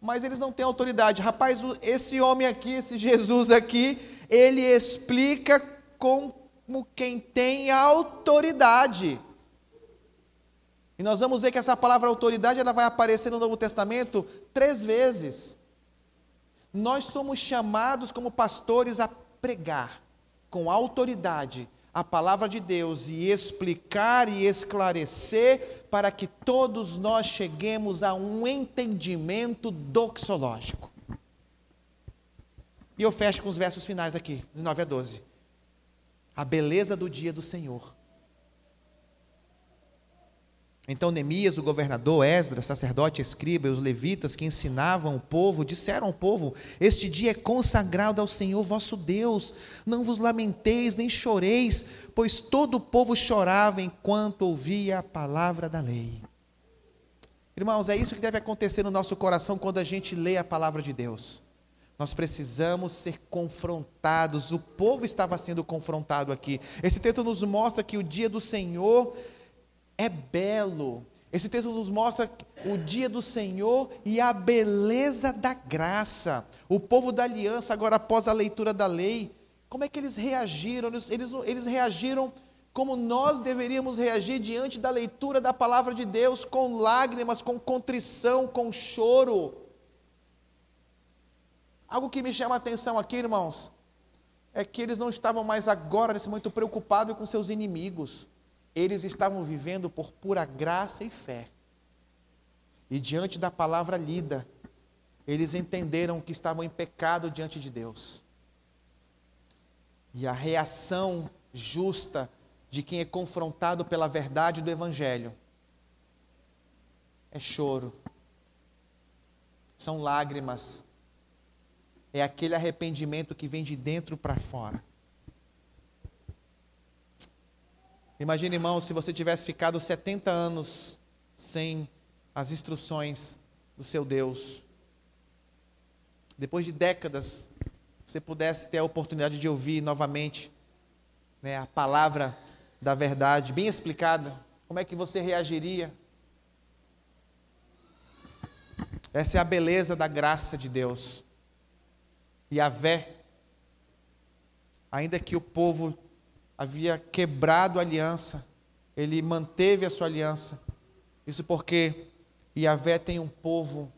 mas eles não têm autoridade. Rapaz, esse homem aqui, esse Jesus aqui, ele explica como quem tem autoridade. E nós vamos ver que essa palavra autoridade, ela vai aparecer no Novo Testamento 3 vezes. Nós somos chamados como pastores a pregar com autoridade a palavra de Deus e explicar e esclarecer para que todos nós cheguemos a um entendimento doxológico. E eu fecho com os versos finais aqui, de 9 a 12. A beleza do dia do Senhor. Então Neemias, o governador, Esdras, sacerdote, escriba e os levitas que ensinavam o povo, disseram ao povo: este dia é consagrado ao Senhor vosso Deus, não vos lamenteis nem choreis, pois todo o povo chorava enquanto ouvia a palavra da lei. Irmãos, é isso que deve acontecer no nosso coração quando a gente lê a palavra de Deus. Nós precisamos ser confrontados, o povo estava sendo confrontado aqui. Esse texto nos mostra que o dia do Senhor é belo. Esse texto nos mostra o dia do Senhor e a beleza da graça. O povo da aliança, agora após a leitura da lei, como é que eles reagiram? Eles reagiram como nós deveríamos reagir diante da leitura da palavra de Deus, com lágrimas, com contrição, com choro. Algo que me chama a atenção aqui, irmãos, é que eles não estavam mais agora, nesse momento, preocupados com seus inimigos. Eles estavam vivendo por pura graça e fé. E diante da palavra lida, eles entenderam que estavam em pecado diante de Deus. E a reação justa de quem é confrontado pela verdade do Evangelho é choro, são lágrimas, é aquele arrependimento que vem de dentro para fora. Imagine, irmão, se você tivesse ficado 70 anos sem as instruções do seu Deus. Depois de décadas, você pudesse ter a oportunidade de ouvir novamente, a palavra da verdade, bem explicada. Como é que você reagiria? Essa é a beleza da graça de Deus. Yahvé, ainda que o povo havia quebrado a aliança, ele manteve a sua aliança. Isso porque Yahvé tem um povo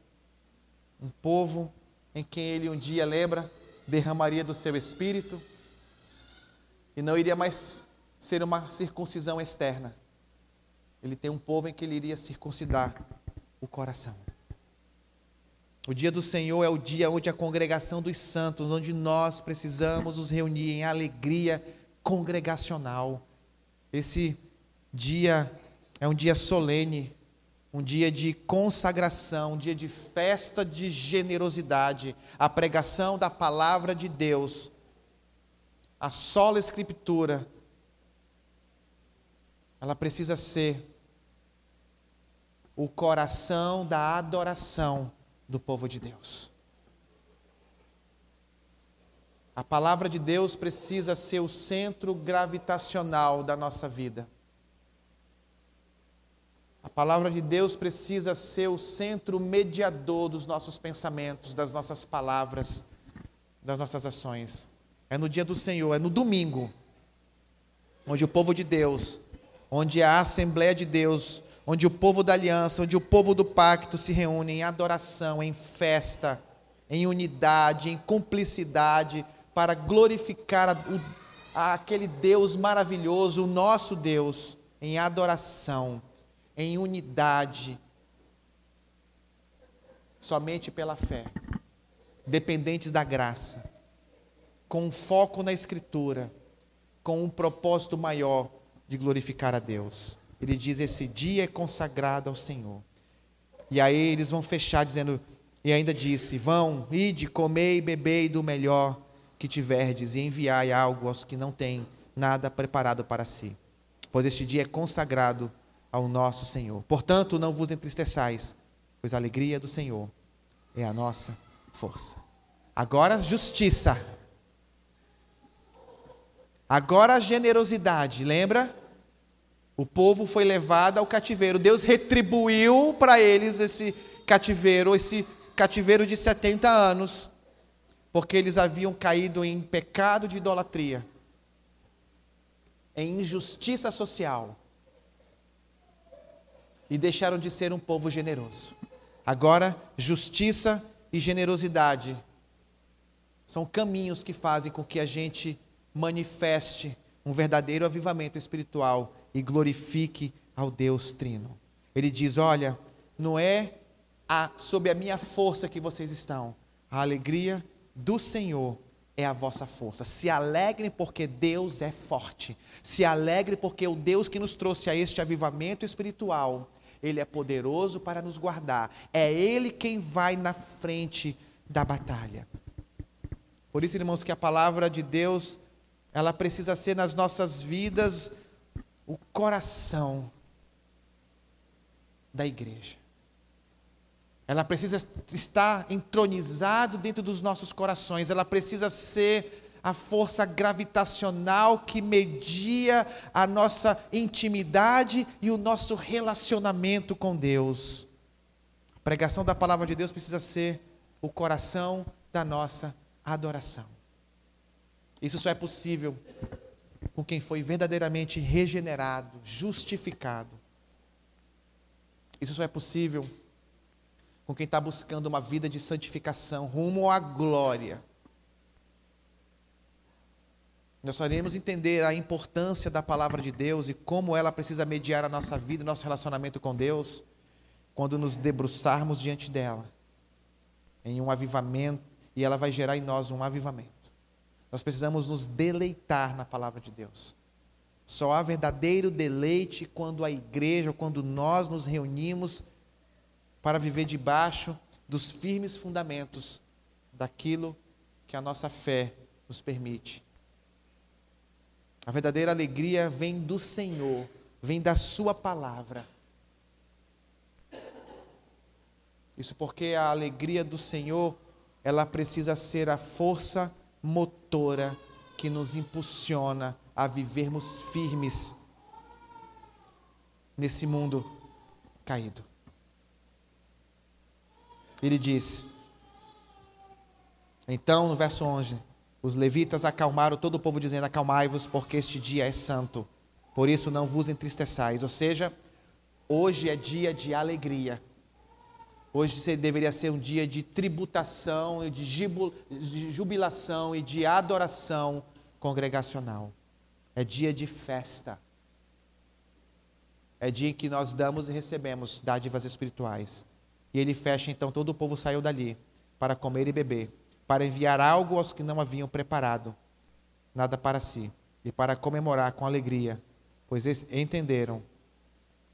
em quem ele um dia, lembra, derramaria do seu espírito, e não iria mais ser uma circuncisão externa. Ele tem um povo em que ele iria circuncidar o coração. O dia do Senhor é o dia onde a congregação dos santos, onde nós precisamos nos reunir em alegria congregacional. Esse dia é um dia solene, um dia de consagração, um dia de festa de generosidade, a pregação da palavra de Deus, a sola escritura, ela precisa ser o coração da adoração do povo de Deus. A palavra de Deus precisa ser o centro gravitacional da nossa vida. A palavra de Deus precisa ser o centro mediador dos nossos pensamentos, das nossas palavras, das nossas ações. É no dia do Senhor, é no domingo, onde o povo de Deus, onde a Assembleia de Deus, onde o povo da aliança, onde o povo do pacto se reúne em adoração, em festa, em unidade, em cumplicidade, para glorificar aquele Deus maravilhoso, o nosso Deus, em adoração, em unidade, somente pela fé, dependentes da graça, com um foco na Escritura, com um propósito maior de glorificar a Deus. Ele diz: esse dia é consagrado ao Senhor. E aí eles vão fechar dizendo, e ainda disse: vão, ide, comei e bebei do melhor que tiverdes, e enviai algo aos que não têm nada preparado para si, pois este dia é consagrado ao nosso Senhor. Portanto, não vos entristeçais, pois a alegria do Senhor é a nossa força. Agora justiça. Agora generosidade. Lembra? O povo foi levado ao cativeiro. Deus retribuiu para eles esse cativeiro de 70 anos, porque eles haviam caído em pecado de idolatria, em injustiça social, e deixaram de ser um povo generoso. Agora, justiça e generosidade são caminhos que fazem com que a gente manifeste um verdadeiro avivamento espiritual e glorifique ao Deus Trino. Ele diz: olha, não é sob a minha força que vocês estão, a alegria do Senhor é a vossa força. Se alegrem porque Deus é forte. Se alegrem porque o Deus que nos trouxe a este avivamento espiritual, Ele é poderoso para nos guardar. É Ele quem vai na frente da batalha. Por isso, irmãos, que a palavra de Deus, ela precisa ser nas nossas vidas o coração da igreja. Ela precisa estar entronizado dentro dos nossos corações. Ela precisa ser a força gravitacional que media a nossa intimidade e o nosso relacionamento com Deus. A pregação da palavra de Deus precisa ser o coração da nossa adoração. Isso só é possível com quem foi verdadeiramente regenerado, justificado. Isso só é possível com quem está buscando uma vida de santificação, rumo à glória. Nós só iremos entender a importância da palavra de Deus e como ela precisa mediar a nossa vida, o nosso relacionamento com Deus, quando nos debruçarmos diante dela, em um avivamento, e ela vai gerar em nós um avivamento. Nós precisamos nos deleitar na palavra de Deus. Só há verdadeiro deleite quando a igreja, quando nós nos reunimos para viver debaixo dos firmes fundamentos daquilo que a nossa fé nos permite. A verdadeira alegria vem do Senhor, vem da sua palavra. Isso porque a alegria do Senhor, ela precisa ser a força motora que nos impulsiona a vivermos firmes nesse mundo caído. Ele diz, então no verso 11, os levitas acalmaram todo o povo dizendo: acalmai-vos, porque este dia é santo, por isso não vos entristeçais. Ou seja, hoje é dia de alegria. Hoje deveria ser um dia de tributação, de jubilação e de adoração congregacional. É dia de festa. É dia em que nós damos e recebemos dádivas espirituais. E ele fecha, então, todo o povo saiu dali para comer e beber, para enviar algo aos que não haviam preparado nada para si, e para comemorar com alegria, pois entenderam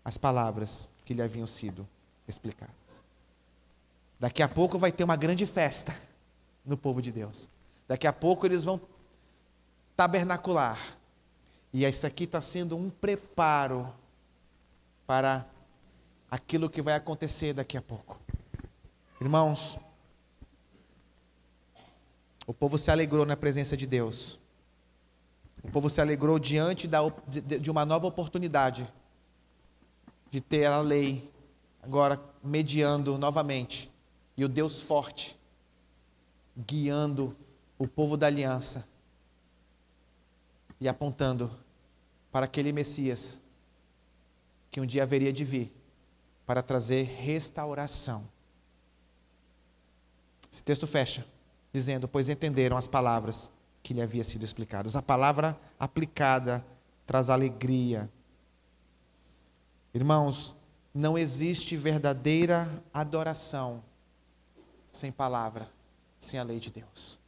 as palavras que lhe haviam sido explicadas. Daqui a pouco vai ter uma grande festa no povo de Deus. Daqui a pouco eles vão tabernacular. E isso aqui está sendo um preparo para aquilo que vai acontecer daqui a pouco. Irmãos, o povo se alegrou na presença de Deus. O povo se alegrou diante de uma nova oportunidade de ter a lei agora mediando novamente. E o Deus forte guiando o povo da aliança e apontando para aquele Messias que um dia haveria de vir para trazer restauração. Esse texto fecha dizendo: pois entenderam as palavras que lhe haviam sido explicadas. A palavra aplicada traz alegria, Irmãos, não existe verdadeira adoração sem palavra, sem a lei de Deus,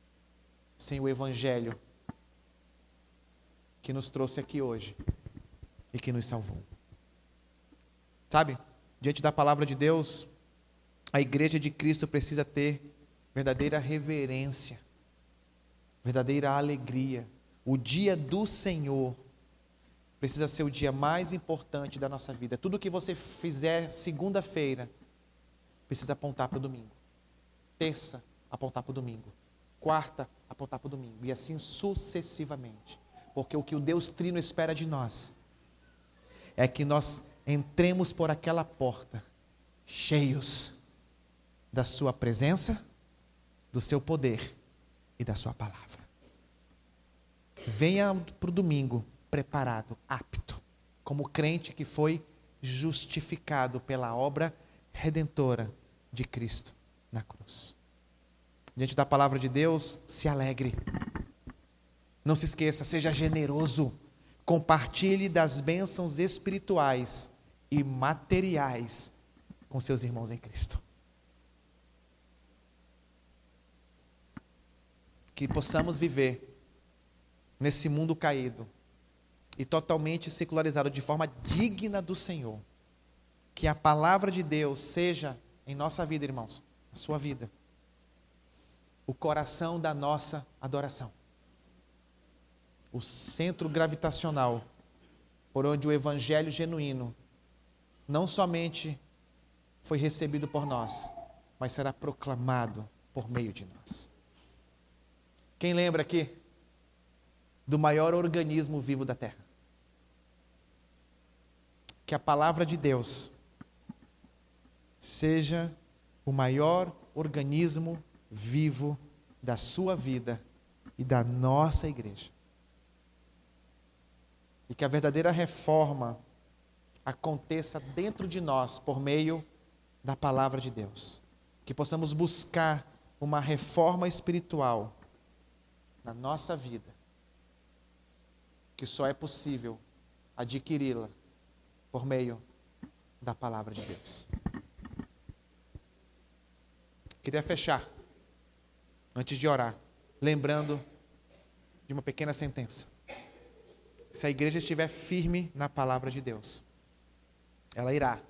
sem o Evangelho que nos trouxe aqui hoje e que nos salvou. Sabe, diante da palavra de Deus, a igreja de Cristo precisa ter verdadeira reverência, verdadeira alegria. O dia do Senhor precisa ser o dia mais importante da nossa vida. Tudo que você fizer segunda-feira precisa apontar para o domingo. Terça, apontar para o domingo. Quarta, apontar para o domingo. E assim sucessivamente. Porque o que o Deus Trino espera de nós é que nós entremos por aquela porta cheios da sua presença, do seu poder e da sua palavra. Venha para o domingo preparado, apto, como crente que foi justificado pela obra redentora de Cristo na cruz. Diante da palavra de Deus, se alegre. Não se esqueça, seja generoso. Compartilhe das bênçãos espirituais e materiais com seus irmãos em Cristo. Que possamos viver nesse mundo caído e totalmente secularizado, de forma digna do Senhor. Que a palavra de Deus seja em nossa vida, irmãos, na sua vida, o coração da nossa adoração. O centro gravitacional por onde o evangelho genuíno não somente foi recebido por nós, mas será proclamado por meio de nós. Quem lembra aqui do maior organismo vivo da Terra? Que a palavra de Deus seja o maior organismo vivo da sua vida e da nossa igreja. E que a verdadeira reforma aconteça dentro de nós por meio da palavra de Deus. Que possamos buscar uma reforma espiritual na nossa vida, que só é possível adquiri-la por meio da palavra de Deus. Queria fechar, antes de orar, lembrando de uma pequena sentença. Se a igreja estiver firme na palavra de Deus, ela irá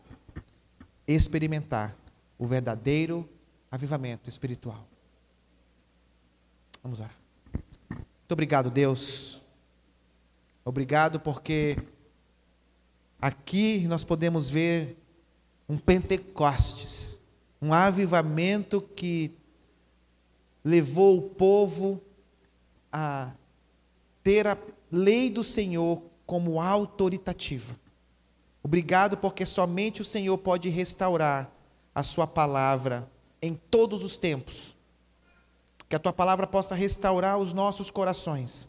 experimentar o verdadeiro avivamento espiritual. Vamos orar. Muito obrigado, Deus. Obrigado porque aqui nós podemos ver um Pentecostes, um avivamento que levou o povo a ter a lei do Senhor como autoritativa. Obrigado porque somente o Senhor pode restaurar a sua palavra em todos os tempos. Que a tua palavra possa restaurar os nossos corações.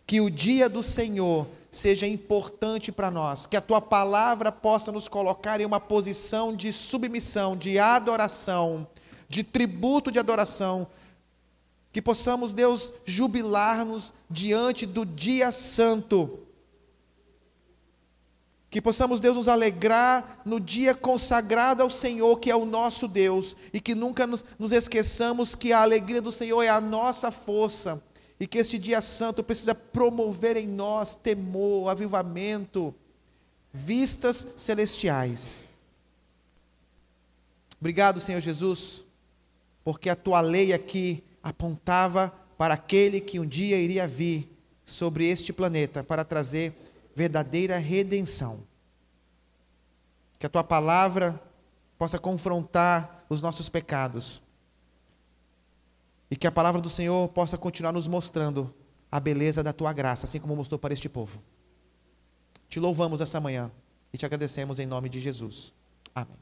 Que o dia do Senhor seja importante para nós. Que a tua palavra possa nos colocar em uma posição de submissão, de adoração, de tributo de adoração. Que possamos, Deus, jubilar-nos diante do dia santo. Que possamos, Deus, nos alegrar no dia consagrado ao Senhor, que é o nosso Deus. E que nunca nos esqueçamos que a alegria do Senhor é a nossa força. E que este dia santo precisa promover em nós temor, avivamento, vistas celestiais. Obrigado, Senhor Jesus, porque a tua lei aqui apontava para aquele que um dia iria vir sobre este planeta para trazer verdadeira redenção. Que a tua palavra possa confrontar os nossos pecados. E que a palavra do Senhor possa continuar nos mostrando a beleza da tua graça, assim como mostrou para este povo. Te louvamos essa manhã e te agradecemos em nome de Jesus. Amém.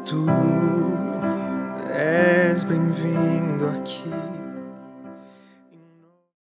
Tu és bem-vindo aqui.